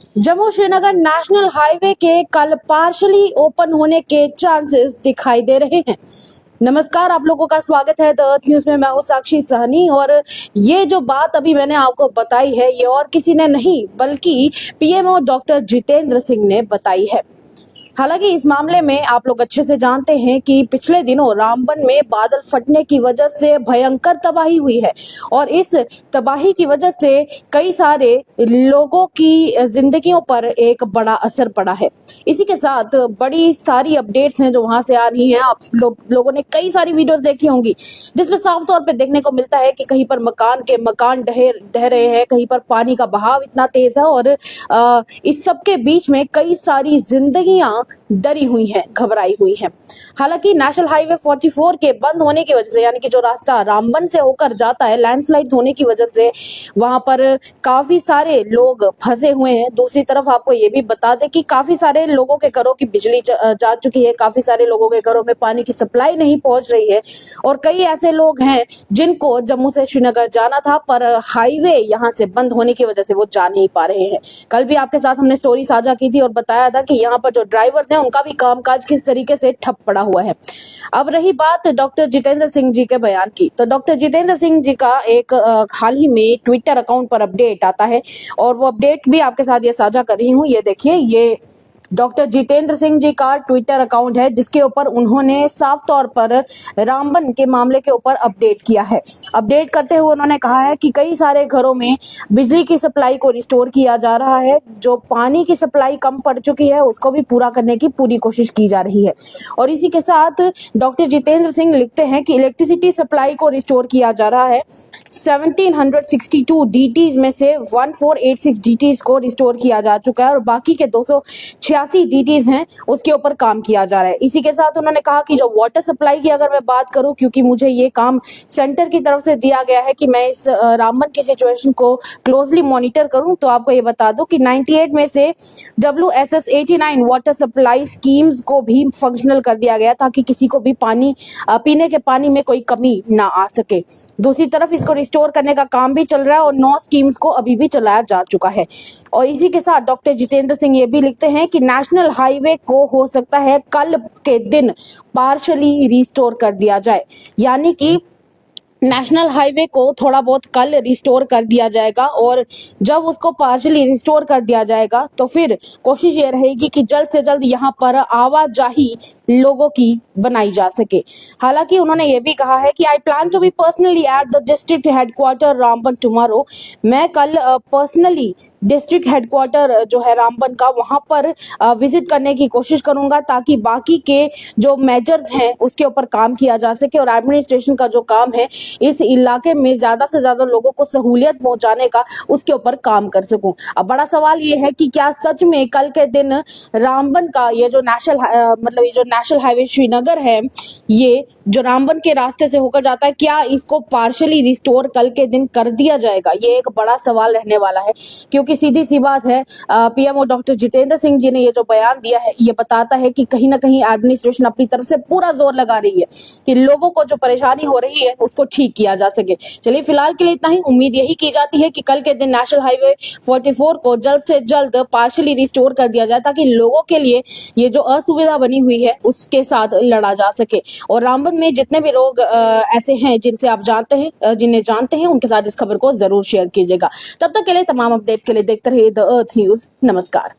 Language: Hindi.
जम्मू श्रीनगर नेशनल हाईवे के कल पार्शली ओपन होने के चांसेस दिखाई दे रहे हैं। नमस्कार, आप लोगों का स्वागत है द अर्थ न्यूज में। मैं हूं साक्षी सहनी और ये जो बात अभी मैंने आपको बताई है ये और किसी ने नहीं बल्कि पीएमओ डॉक्टर जितेंद्र सिंह ने बताई है। हालांकि इस मामले में आप लोग अच्छे से जानते हैं कि पिछले दिनों रामबन में बादल फटने की वजह से भयंकर तबाही हुई है और इस तबाही की वजह से कई सारे लोगों की जिंदगियों पर एक बड़ा असर पड़ा है। इसी के साथ बड़ी सारी अपडेट्स हैं जो वहां से आ रही हैं। आप लोगों ने कई सारी वीडियोस देखी होंगी जिसमें साफ तौर पे देखने को मिलता है कि कहीं पर मकान ढह रहे हैं, कहीं पर पानी का बहाव इतना तेज है और इस सब के बीच में कई सारी जिंदगियां डरी हुई हैं, घबराई हुई हैं। हालांकि नेशनल हाईवे 44 के बंद होने की वजह से, यानी कि जो रास्ता रामबन से होकर जाता है, लैंडस्लाइड्स होने की वजह से वहां पर काफी सारे लोग फंसे हुए हैं। दूसरी तरफ आपको ये भी बता दें कि काफी सारे लोगों के घरों की बिजली जा चुकी है, काफी सारे लोगों के घरों में पानी की सप्लाई नहीं पहुंच रही है और कई ऐसे लोग हैं जिनको जम्मू से श्रीनगर जाना था पर हाईवे यहाँ से बंद होने की वजह से वो जा नहीं पा रहे हैं। कल भी आपके साथ हमने स्टोरी साझा की थी और बताया था कि यहाँ पर जो ड्राइवर्स हैं उनका भी कामकाज किस तरीके से ठप पड़ा हुआ है। अब रही बात डॉक्टर जितेंद्र सिंह जी के बयान की, तो डॉक्टर जितेंद्र सिंह जी का एक हाल ही में ट्विटर अकाउंट पर अपडेट आता है और वो अपडेट भी आपके साथ ये साझा कर रही हूँ। ये देखिए, ये डॉक्टर जितेंद्र सिंह जी का ट्विटर अकाउंट है जिसके ऊपर उन्होंने साफ तौर पर रामबन के मामले के ऊपर अपडेट किया है। अपडेट करते हुए उन्होंने कहा है कि कई सारे घरों में बिजली की सप्लाई को रिस्टोर किया जा रहा है, जो पानी की सप्लाई कम पड़ चुकी है उसको भी पूरा करने की पूरी कोशिश की जा रही है। और इसी के साथ डॉक्टर जितेंद्र सिंह लिखते हैं कि इलेक्ट्रिसिटी सप्लाई को रिस्टोर किया जा रहा है। 1762 डीटीज में से 1486 डीटीज को रिस्टोर किया जा चुका है और बाकी के 286 डीटीज हैं उसके ऊपर काम किया जा रहा है। इसी के साथ उन्होंने कहा कि जो वाटर सप्लाई की अगर मैं बात करूं, क्योंकि मुझे ये काम सेंटर की तरफ से दिया गया है कि मैं इस रामबन की सिचुएशन को क्लोजली मॉनिटर करूं, तो आपको ये बता दूं कि 98 में से WSS 89 वाटर सप्लाई स्कीम्स को भी फंक्शनल कर दिया गया ताकि किसी को भी पानी पीने के पानी में कोई कमी ना आ सके। दूसरी तरफ इसको रिस्टोर करने का काम भी चल रहा है और 9 स्कीम्स को अभी भी चलाया जा चुका है। और इसी के साथ डॉक्टर जितेंद्र सिंह ये भी लिखते हैं कि नेशनल हाईवे को हो सकता है कल के दिन पार्शली रिस्टोर कर दिया जाए, यानी कि नेशनल हाईवे को थोड़ा बहुत कल रिस्टोर कर दिया जाएगा और जब उसको पार्शली रिस्टोर कर दिया जाएगा तो फिर कोशिश ये रहेगी कि जल्द से जल्द यहाँ पर आवाजाही लोगों की बनाई जा सके। हालांकि उन्होंने ये भी कहा है कि I plan to be personally at the district headquarter Ramban tomorrow. मैं कल पर्सनली डिस्ट्रिक्ट हेडक्वार्टर जो है रामबन का, वहां पर विजिट करने की कोशिश करूंगा ताकि बाकी के जो मेजर्स हैं उसके ऊपर काम किया जा सके और एडमिनिस्ट्रेशन का जो काम है इस इलाके में ज्यादा से ज्यादा लोगों को सहूलियत पहुंचाने का उसके ऊपर काम कर सकूं। अब बड़ा सवाल ये है कि क्या सच में कल के दिन रामबन का ये जो नेशनल हाईवे श्रीनगर है, ये जो रामबन के रास्ते से होकर जाता है, क्या इसको पार्शली रिस्टोर कल के दिन कर दिया जाएगा? ये एक बड़ा सवाल रहने वाला है, क्योंकि सीधी सी बात है, पीएमओ डॉक्टर जितेंद्र सिंह जी ने ये जो बयान दिया है ये बताता है कि कहीं ना कहीं एडमिनिस्ट्रेशन अपनी तरफ से पूरा जोर लगा रही है कि लोगों को जो परेशानी हो रही है उसको ठीक किया जा सके। चलिए, फिलहाल के लिए इतना ही। उम्मीद यही की जाती है कि कल के दिन नेशनल हाईवे 44 को जल्द से जल्द पार्शली रिस्टोर कर दिया जाए ताकि लोगों के लिए ये जो असुविधा बनी हुई है उसके साथ लड़ा जा सके। और रामबन में जितने भी लोग ऐसे हैं जिनसे आप जानते हैं, जिन्हें जानते हैं, उनके साथ इस खबर को जरूर शेयर कीजिएगा। तब तक के लिए तमाम अपडेट्स के लिए देखते रहिए द अर्थ न्यूज। नमस्कार।